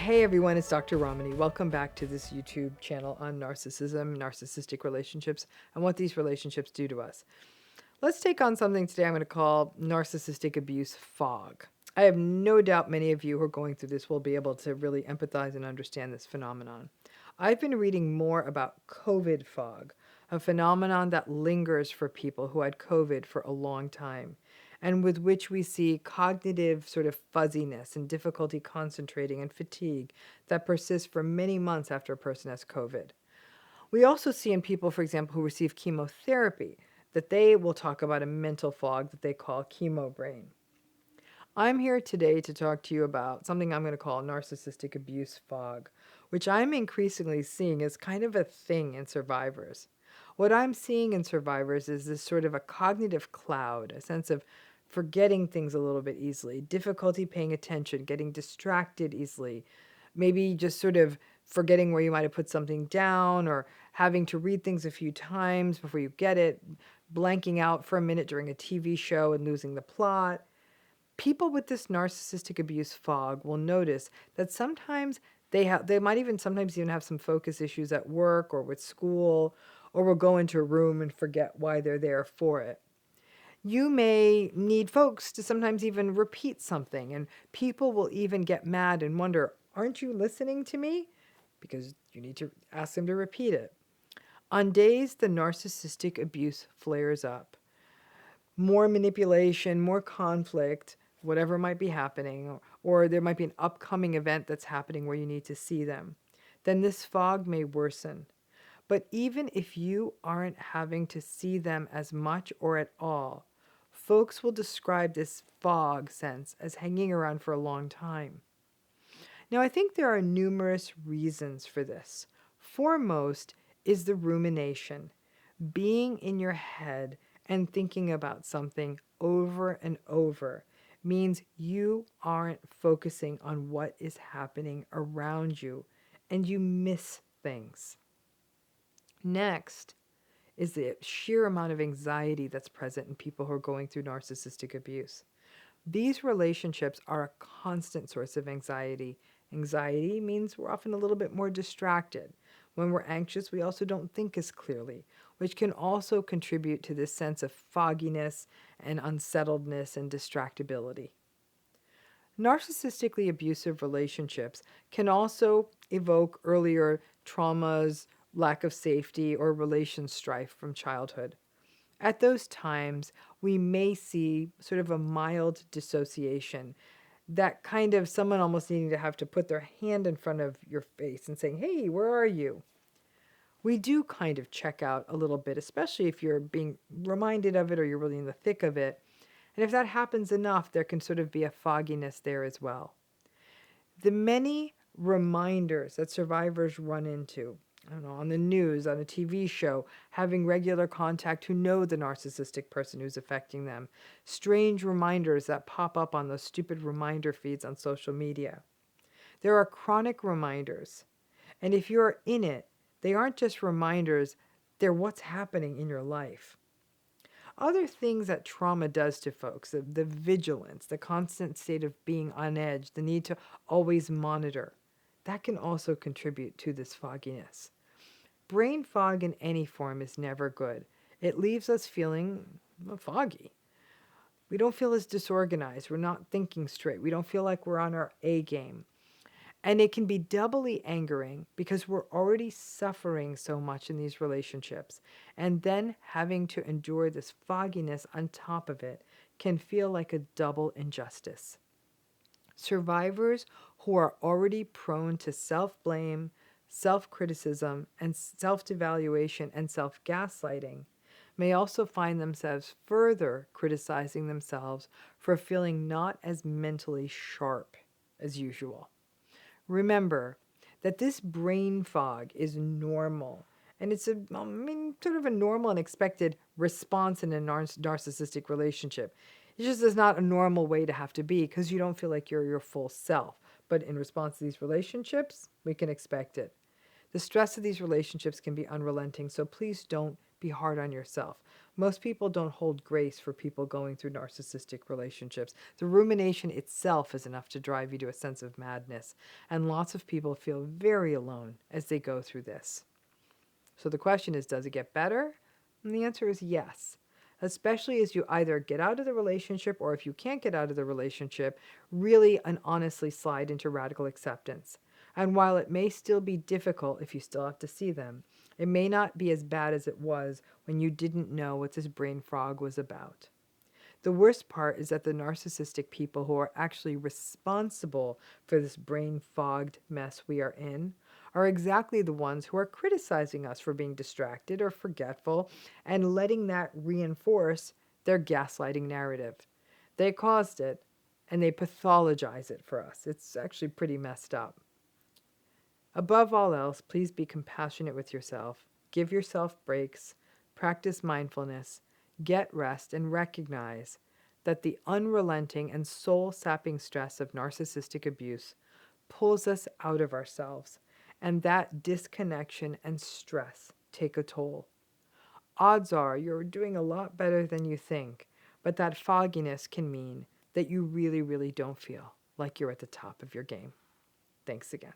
Hey everyone, it's Dr. Ramani. Welcome back to this YouTube channel on narcissism, narcissistic relationships, and what these relationships do to us. Let's take on something today I'm going to call narcissistic abuse fog. I have no doubt many of you who are going through this will be able to really empathize and understand this phenomenon. I've been reading more about COVID fog, a phenomenon that lingers for people who had COVID for a long time, and with which we see cognitive sort of fuzziness and difficulty concentrating and fatigue that persists for many months after a person has COVID. We also see in people, for example, who receive chemotherapy, that they will talk about a mental fog that they call chemo brain. I'm here today to talk to you about something I'm going to call narcissistic abuse fog, which I'm increasingly seeing as kind of a thing in survivors. What I'm seeing in survivors is this sort of a cognitive cloud, a sense of forgetting things a little bit easily, difficulty paying attention, getting distracted easily, maybe just sort of forgetting where you might have put something down or having to read things a few times before you get it, blanking out for a minute during a TV show and losing the plot. People with this narcissistic abuse fog will notice that sometimes they might even sometimes even have some focus issues at work or with school, or will go into a room and forget why they're there for it. You may need folks to sometimes even repeat something, and people will even get mad and wonder, aren't you listening to me? Because you need to ask them to repeat it. On days the narcissistic abuse flares up, more manipulation, more conflict, whatever might be happening, or there might be an upcoming event that's happening where you need to see them, then this fog may worsen. But even if you aren't having to see them as much or at all, folks will describe this fog sense as hanging around for a long time. Now, I think there are numerous reasons for this. Foremost is the rumination, being in your head and thinking about something over and over means you aren't focusing on what is happening around you and you miss things. Next is the sheer amount of anxiety that's present in people who are going through narcissistic abuse. These relationships are a constant source of anxiety. Anxiety means we're often a little bit more distracted. When we're anxious, we also don't think as clearly, which can also contribute to this sense of fogginess and unsettledness and distractibility. Narcissistically abusive relationships can also evoke earlier traumas, lack of safety, or relation strife from childhood. At those times, we may see sort of a mild dissociation, that kind of someone almost needing to have to put their hand in front of your face and saying, hey, where are you? We do kind of check out a little bit, especially if you're being reminded of it or you're really in the thick of it. And if that happens enough, there can sort of be a fogginess there as well. The many reminders that survivors run into, I don't know, on the news, on a TV show, having regular contact who know the narcissistic person who's affecting them, strange reminders that pop up on those stupid reminder feeds on social media. There are chronic reminders, and if you're in it, they aren't just reminders, they're what's happening in your life. Other things that trauma does to folks, the vigilance, the constant state of being on edge, the need to always monitor, that can also contribute to this fogginess. Brain fog in any form is never good. It leaves us feeling foggy. We don't feel as disorganized. We're not thinking straight. We don't feel like we're on our A game. And it can be doubly angering because we're already suffering so much in these relationships. And then having to endure this fogginess on top of it can feel like a double injustice. Survivors who are already prone to self-blame, self-criticism, and self-devaluation and self-gaslighting may also find themselves further criticizing themselves for feeling not as mentally sharp as usual. Remember that this brain fog is normal, and it's sort of a normal and expected response in a narcissistic relationship. It just is not a normal way to have to be because you don't feel like you're your full self. But in response to these relationships, we can expect it. The stress of these relationships can be unrelenting, so please don't be hard on yourself. Most people don't hold grace for people going through narcissistic relationships. The rumination itself is enough to drive you to a sense of madness, and lots of people feel very alone as they go through this. So the question is, does it get better? And the answer is yes, especially as you either get out of the relationship, or if you can't get out of the relationship, really and honestly slide into radical acceptance. And while it may still be difficult if you still have to see them, it may not be as bad as it was when you didn't know what this brain fog was about. The worst part is that the narcissistic people who are actually responsible for this brain fogged mess we are in are exactly the ones who are criticizing us for being distracted or forgetful and letting that reinforce their gaslighting narrative. They caused it, and they pathologize it for us. It's actually pretty messed up. Above all else, please be compassionate with yourself. Give yourself breaks. Practice mindfulness. Get rest and recognize that the unrelenting and soul-sapping stress of narcissistic abuse pulls us out of ourselves, and that disconnection and stress take a toll. Odds are you're doing a lot better than you think, but that fogginess can mean that you really, really don't feel like you're at the top of your game. Thanks again.